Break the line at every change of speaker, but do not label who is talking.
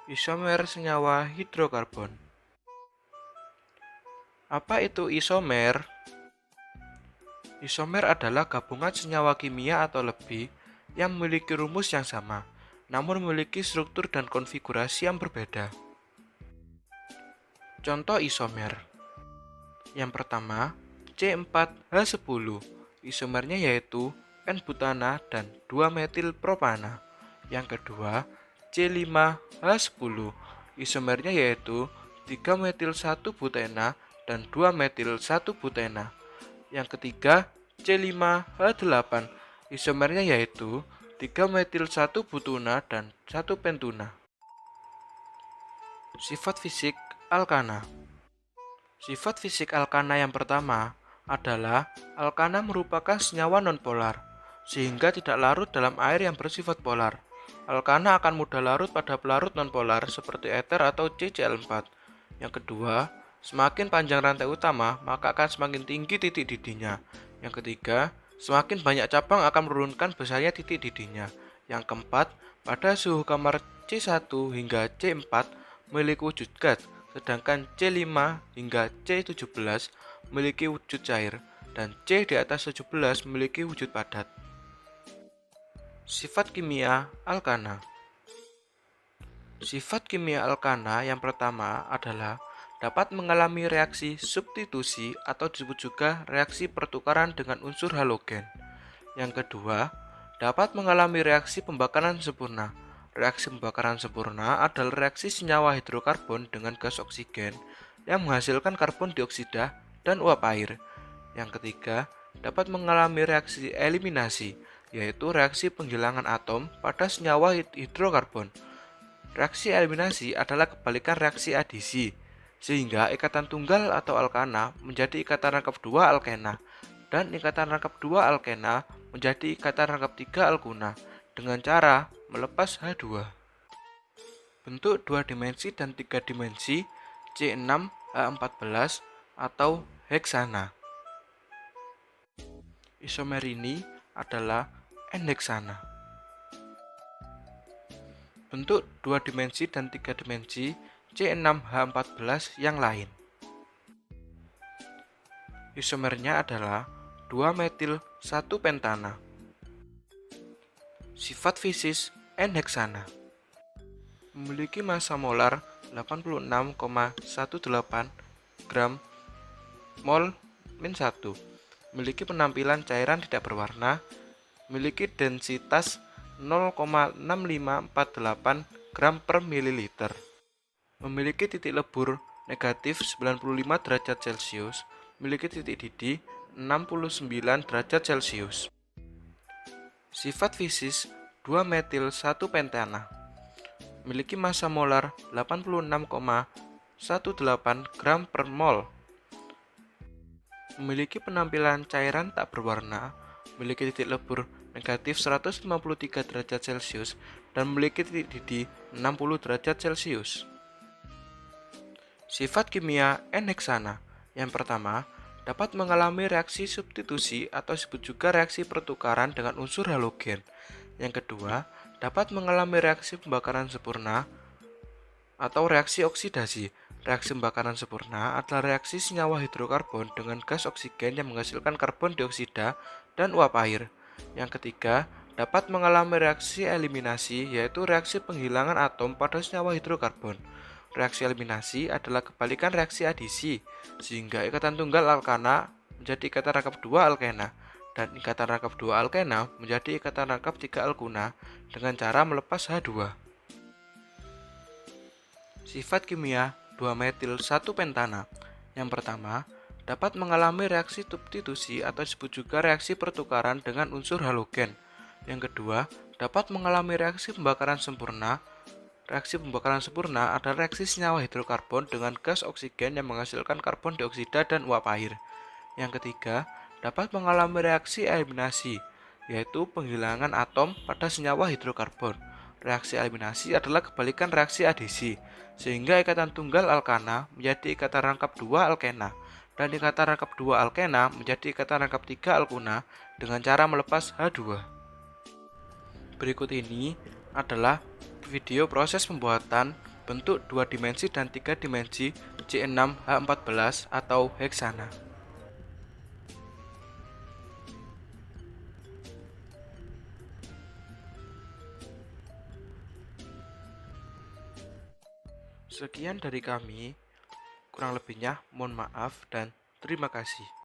Isomer senyawa hidrokarbon. Apa itu isomer? Isomer adalah gabungan senyawa kimia atau lebih yang memiliki rumus yang sama, namun memiliki struktur dan konfigurasi yang berbeda. Contoh isomer. Yang pertama, C4H10. Isomernya yaitu N-butana dan 2-metil-propana. Yang kedua, C5H10. Isomernya yaitu 3-metil-1-butena dan 2-metil-1-butena. Yang ketiga, C5H8. Isomernya yaitu 3-metil-1-butuna dan 1-pentuna. Sifat fisik alkana. Sifat fisik alkana yang pertama adalah alkana merupakan senyawa nonpolar, sehingga tidak larut dalam air yang bersifat polar. Alkana akan mudah larut pada pelarut nonpolar seperti eter atau CCl4. Yang kedua, semakin panjang rantai utama, maka akan semakin tinggi titik didihnya. Yang ketiga, semakin banyak cabang akan menurunkan besarnya titik didihnya. Yang keempat, pada suhu kamar C1 hingga C4 memiliki wujud gas, sedangkan C5 hingga C17 memiliki wujud cair, dan C di atas 17 memiliki wujud padat. Sifat kimia alkana. Sifat kimia alkana yang pertama adalah dapat mengalami reaksi substitusi atau disebut juga reaksi pertukaran dengan unsur halogen. Yang kedua, dapat mengalami reaksi pembakaran sempurna. Reaksi pembakaran sempurna adalah reaksi senyawa hidrokarbon dengan gas oksigen yang menghasilkan karbon dioksida dan uap air. Yang ketiga, dapat mengalami reaksi eliminasi, yaitu reaksi penghilangan atom pada senyawa hidrokarbon. Reaksi eliminasi adalah kebalikan reaksi adisi, sehingga ikatan tunggal atau alkana menjadi ikatan rangkap 2 alkena, dan ikatan rangkap 2 alkena menjadi ikatan rangkap 3 alkuna dengan cara melepas H2. Bentuk 2 dimensi dan 3 dimensi C6H14 atau heksana. Isomer ini adalah N-heksana. Bentuk 2 dimensi dan 3 dimensi C6H14 yang lain. Isomernya adalah 2-metil-1-pentana. Sifat fisis N-heksana. Memiliki massa molar 86,18 gram mol min 1. Memiliki penampilan cairan tidak berwarna, memiliki densitas 0,6548 gram per mililiter, memiliki titik lebur negatif 95 derajat Celcius, memiliki titik didih 69 derajat Celcius. Sifat fisis 2-metil-1-pentana. Memiliki massa molar 86,18 gram per mol. Memiliki penampilan cairan tak berwarna, memiliki titik lebur negatif 153 derajat Celcius, dan memiliki titik didih 60 derajat Celcius. Sifat kimia N-heksana. Yang pertama, dapat mengalami reaksi substitusi atau disebut juga reaksi pertukaran dengan unsur halogen. Yang kedua, dapat mengalami reaksi pembakaran sempurna atau reaksi oksidasi. Reaksi pembakaran sempurna adalah reaksi senyawa hidrokarbon dengan gas oksigen yang menghasilkan karbon dioksida dan uap air. Yang ketiga, dapat mengalami reaksi eliminasi, yaitu reaksi penghilangan atom pada senyawa hidrokarbon. Reaksi eliminasi adalah kebalikan reaksi adisi, sehingga ikatan tunggal alkana menjadi ikatan rangkap 2 alkena, dan ikatan rangkap 2 alkena menjadi ikatan rangkap 3 alkuna dengan cara melepas H2. Sifat kimia 2-metil-1-pentana. Yang pertama, dapat mengalami reaksi substitusi atau disebut juga reaksi pertukaran dengan unsur halogen. Yang kedua, dapat mengalami reaksi pembakaran sempurna. Reaksi pembakaran sempurna adalah reaksi senyawa hidrokarbon dengan gas oksigen yang menghasilkan karbon dioksida dan uap air. Yang ketiga, dapat mengalami reaksi eliminasi, yaitu penghilangan atom pada senyawa hidrokarbon. Reaksi eliminasi adalah kebalikan reaksi adisi, sehingga ikatan tunggal alkana menjadi ikatan rangkap 2 alkena, dan ikatan rangkap 2 alkena menjadi ikatan rangkap 3 alkuna dengan cara melepas H2. Berikut ini adalah video proses pembuatan bentuk 2 dimensi dan 3 dimensi C6H14 atau heksana. Sekian dari kami, kurang lebihnya mohon maaf dan terima kasih.